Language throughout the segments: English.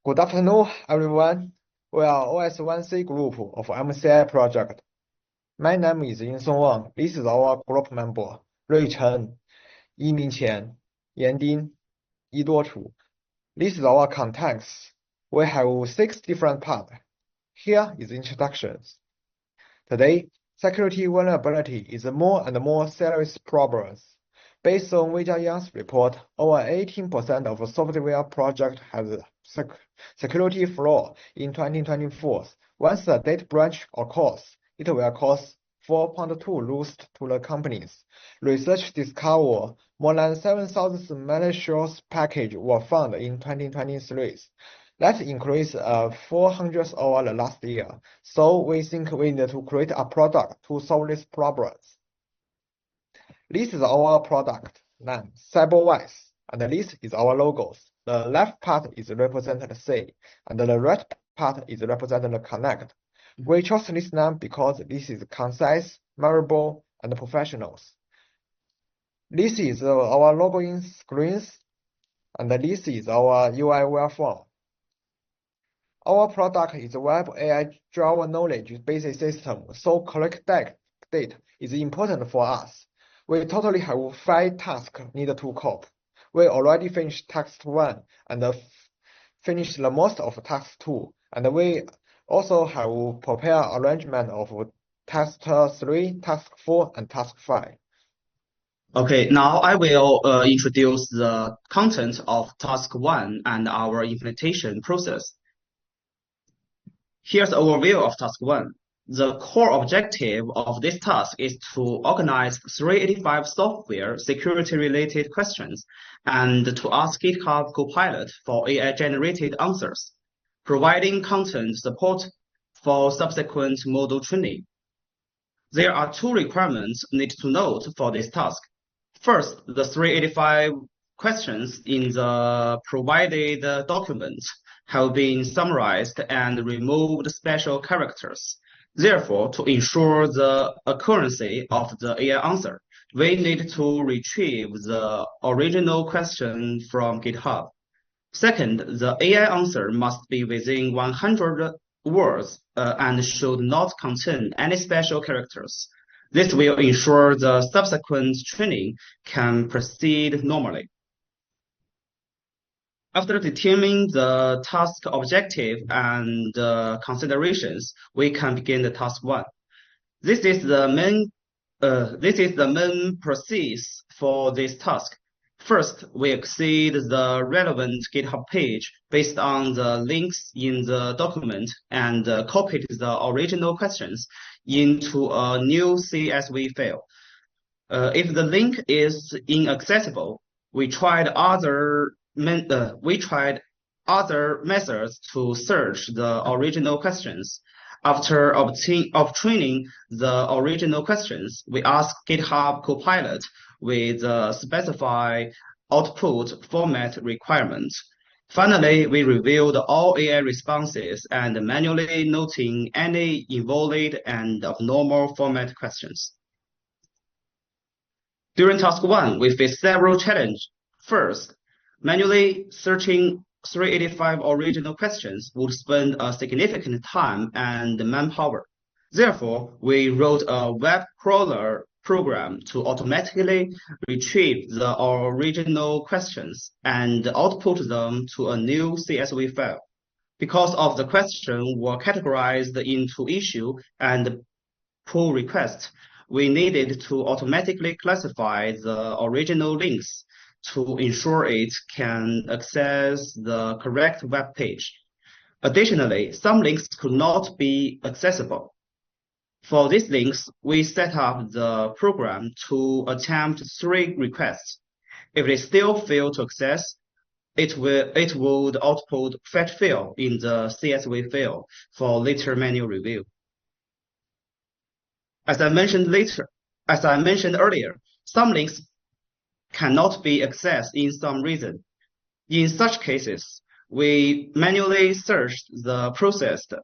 Good afternoon, everyone. We are OS1C group of MCI project. My name is Yunsong Wang. This is our group member, Chen, Yiming Qian, Yiduo. This is our context. We have 6 different parts. Here is introductions. Today, security vulnerability is a more and more serious problem. Based on Yang report, over 18% of software projects has security flaw in 2024. Once a data breach occurs, it will cause 4.2 loss to the companies. Research discovered more than 7,000 malicious packages were found in 2023. That increased 400 over the last year. So we think we need to create a product to solve these problems. This is our product name, CyberWise, and this is our logos. The left part is represented C, and the right part is represented Connect. We chose this name because this is concise, memorable, and professional. This is our login screens, and this is our UI waveform. Our product is a web AI-driven knowledge-based system, so collect data is important for us. We totally have 5 tasks needed to cope. We already finished task 1 and finished the most of task 2, and we also have prepared arrangement of task 3, task 4, and task 5. Okay, now I will introduce the content of task 1 and our implementation process. Here's an overview of task 1. The core objective of this task is to organize 385 software security-related questions and to ask GitHub Copilot for AI-generated answers, providing content support for subsequent model training. There are 2 requirements needed to note for this task. First, the 385 questions in the provided document have been summarized and removed special characters. Therefore, to ensure the accuracy of the AI answer, we need to retrieve the original question from GitHub. Second, the AI answer must be within 100 words and should not contain any special characters. This will ensure the subsequent training can proceed normally. After determining the task objective and considerations, we can begin the task 1. This is the main process for this task. First, we access the relevant GitHub page based on the links in the document and copy the original questions into a new CSV file. If the link is inaccessible, we tried other methods to search the original questions. After obtaining the original questions, we asked GitHub Copilot with specified output format requirements. Finally, we reviewed all AI responses and manually noting any invalid and abnormal format questions. During task 1, we faced several challenges. First, manually searching 385 original questions would spend a significant time and manpower. Therefore, we wrote a web crawler program to automatically retrieve the original questions and output them to a new CSV file. Because of the questions were categorized into issue and pull requests, we needed to automatically classify the original links to ensure it can access the correct web page. Additionally, some links could not be accessible. For these links, we set up the program to attempt 3 requests. If they still fail to access, it would output fetch fail in the CSV file for later manual review. As I mentioned earlier, some links cannot be accessed in some reason. In such cases, we manually searched the processed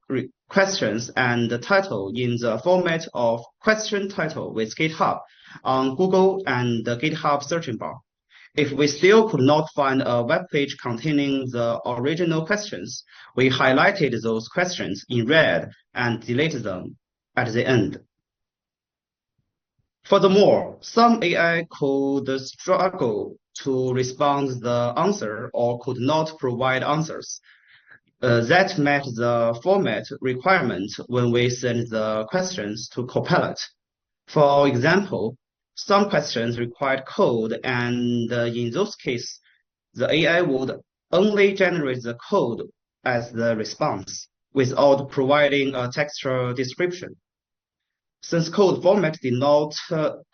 questions and the title in the format of question title with GitHub on Google and the GitHub searching bar. If we still could not find a web page containing the original questions, we highlighted those questions in red and deleted them at the end. Furthermore, some AI could struggle to respond the answer or could not provide answers that met the format requirement when we send the questions to Copilot. For example, some questions required code, and in those cases, the AI would only generate the code as the response without providing a textual description. Since code format did not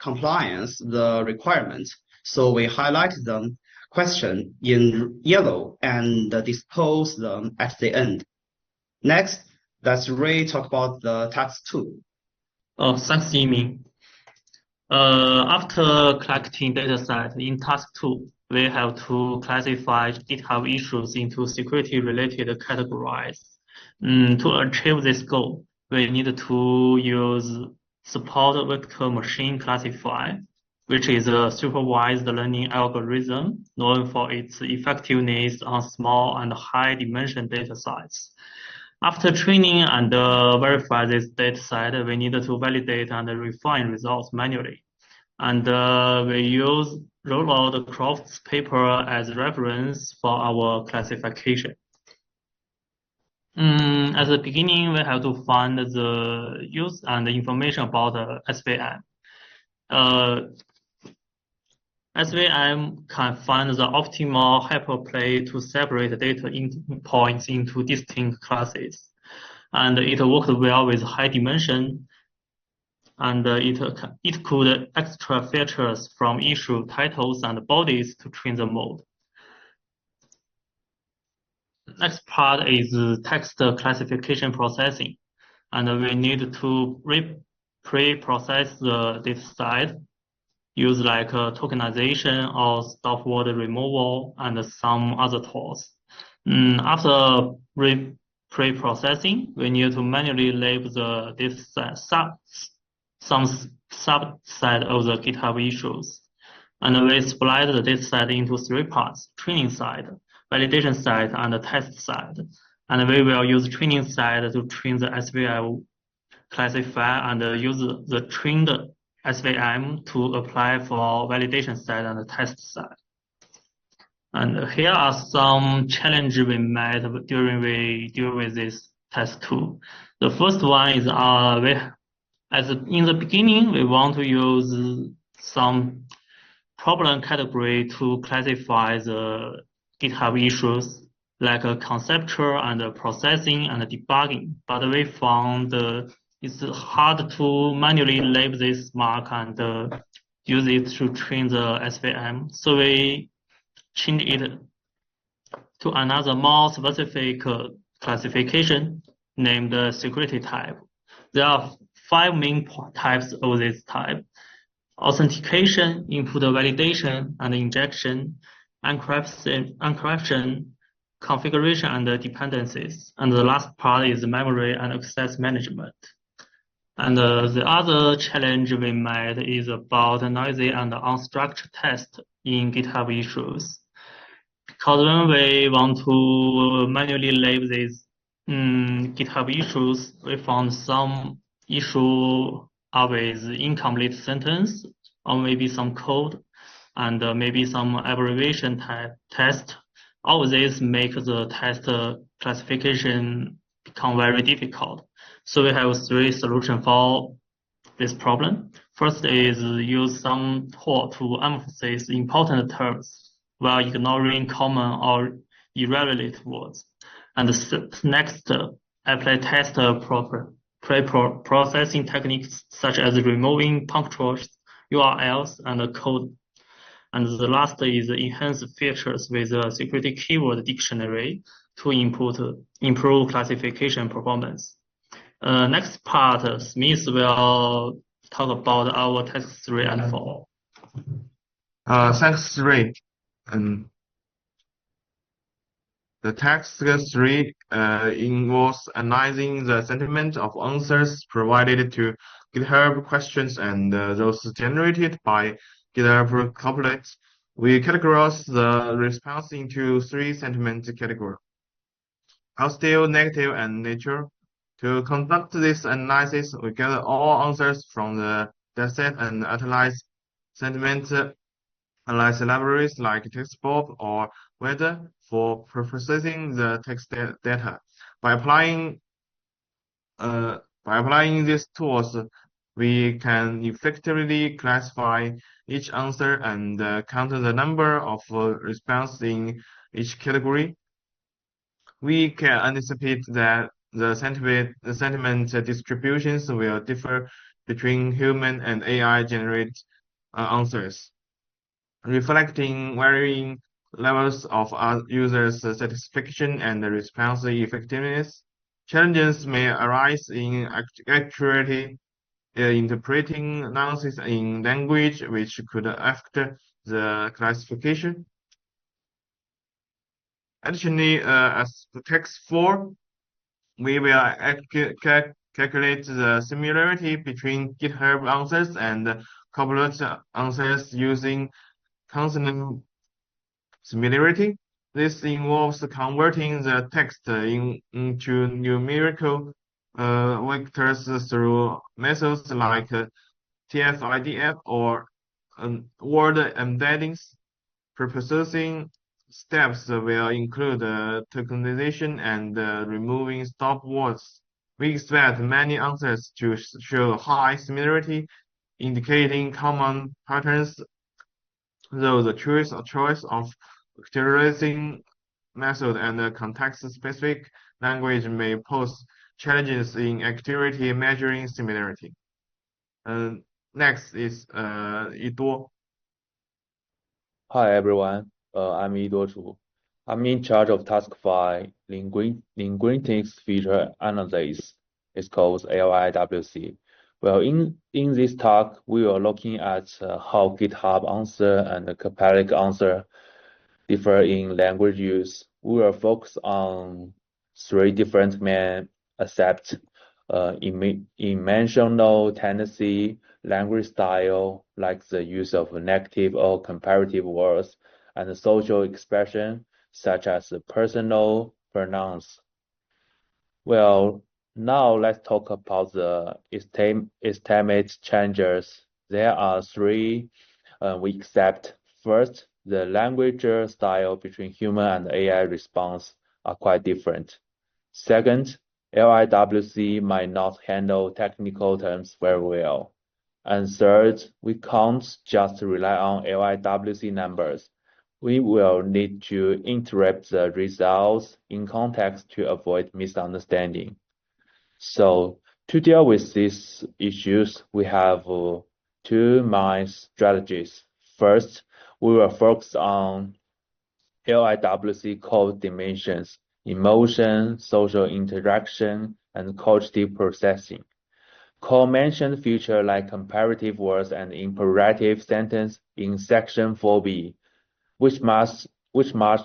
compliance the requirement, so we highlighted them question in yellow and dispose them at the end. Next, let's talk about the task 2. Oh, thanks, Yiming. After collecting dataset in task 2, we have to classify GitHub issues into security-related categories. To achieve this goal, we need to use support vector machine classifier, which is a supervised learning algorithm known for its effectiveness on small and high-dimension datasets. After training and verify this dataset, we need to validate and refine results manually. And we use Rollout-Croft's paper as reference for our classification. At the beginning, we have to find the use and the information about SVM. SVM can find the optimal hyperplay to separate data points into distinct classes. And it works well with high dimension. And it could extract features from issue titles and bodies to train the model. Next part is text classification processing. And we need to pre-process the dataset, use like tokenization or stop word removal and some other tools. After pre-processing, we need to manually label the dataset some subset of the GitHub issues. And we split the dataset into 3 parts: training side, validation side, and the test side. And we will use training side to train the SVM classifier and use the trained SVM to apply for validation side and the test side. And here are some challenges we met during we deal with this task 2. The first one is in the beginning, we want to use some problem category to classify the GitHub issues, like conceptual and processing and debugging. But we found it's hard to manually label this mark and use it to train the SVM. So we changed it to another more specific classification named security type. There are 5 main types of this type: authentication, input validation and injection, encryption, configuration, and dependencies. And the last part is memory and access management. And the other challenge we met is about noisy and unstructured tests in GitHub issues. Because when we want to manually label these GitHub issues, we found some issue are with incomplete sentence, or maybe some code, and maybe some abbreviation type test. All of this make the test classification become very difficult. So we have 3 solutions for this problem. First is use some tool to emphasize important terms while ignoring common or irrelevant words. And next, apply test pre-processing techniques such as removing punctuals, URLs, and code. And the last is enhance features with a security keyword dictionary to improve classification performance. Next part, Smith will talk about our task 3 and 4. Task 3. The task 3 involves analyzing the sentiment of answers provided to GitHub questions and those generated by GitHub Copilot We categorize the response into 3 sentiment categories: positive, negative, and neutral. To conduct this analysis, we gather all answers from the dataset and analyze sentiment analyze libraries like TextBob or Weather for processing the text data. By applying these tools, we can effectively classify each answer and count the number of responses in each category. We can anticipate that the sentiment distributions will differ between human and AI-generated answers, reflecting varying levels of users' satisfaction and response effectiveness. Challenges may arise in accurately interpreting nonsense in language, which could affect the classification. Additionally, as the text 4, we will calculate the similarity between GitHub answers and Copilot answers using consonant similarity. This involves converting the text into numerical vectors through methods like TF-IDF or word embeddings. Preprocessing steps will include tokenization and removing stop words. We expect many answers to show high similarity, indicating common patterns, though the choice of categorizing method and context-specific language may pose challenges in accurately measuring similarity. Next is Yiduo. Hi everyone, I'm Yiduo. I'm in charge of task 5, linguistics feature analysis. It's called LIWC. Well, in this talk, we are looking at how GitHub answer and the Copilot answer differ in language use. We will focus on 3 different main aspects: emotional tendency, language style, like the use of negative or comparative words, and social expression, such as personal pronouns. Well, now let's talk about the estimate changes. There are 3 we accept. First, the language style between human and AI response are quite different. Second, LIWC might not handle technical terms very well. And third, we can't just rely on LIWC numbers. We will need to interpret the results in context to avoid misunderstanding. So, to deal with these issues, we have 2 main strategies. First, we will focus on LIWC core dimensions: emotion, social interaction, and cognitive processing. Core mentioned features like comparative words and imperative sentence in section 4b, which match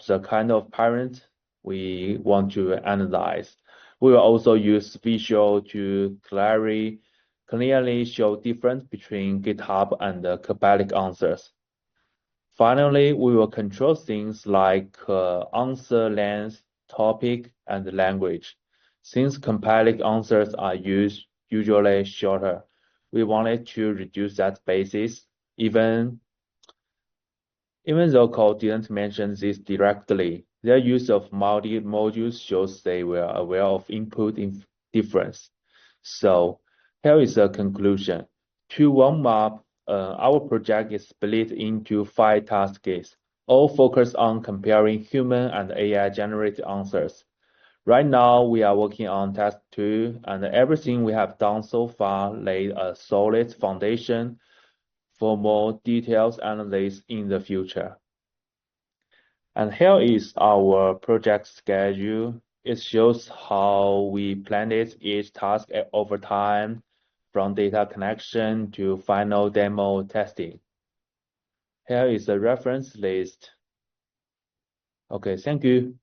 the kind of parent we want to analyze. We will also use visual to clearly show difference between GitHub and the Copilot answers. Finally, we will control things like answer length, topic, and language. Since Copilot answers are usually shorter, we wanted to reduce that basis, even though code didn't mention this directly. Their use of multi-modules shows they were aware of input difference. So here is a conclusion. To warm up, our project is split into 5 tasks, all focused on comparing human and AI-generated answers. Right now, we are working on task 2, and everything we have done so far laid a solid foundation for more detailed analysis in the future. And here is our project schedule. It shows how we planned each task over time, from data connection to final demo testing. Here is a reference list. Okay, thank you.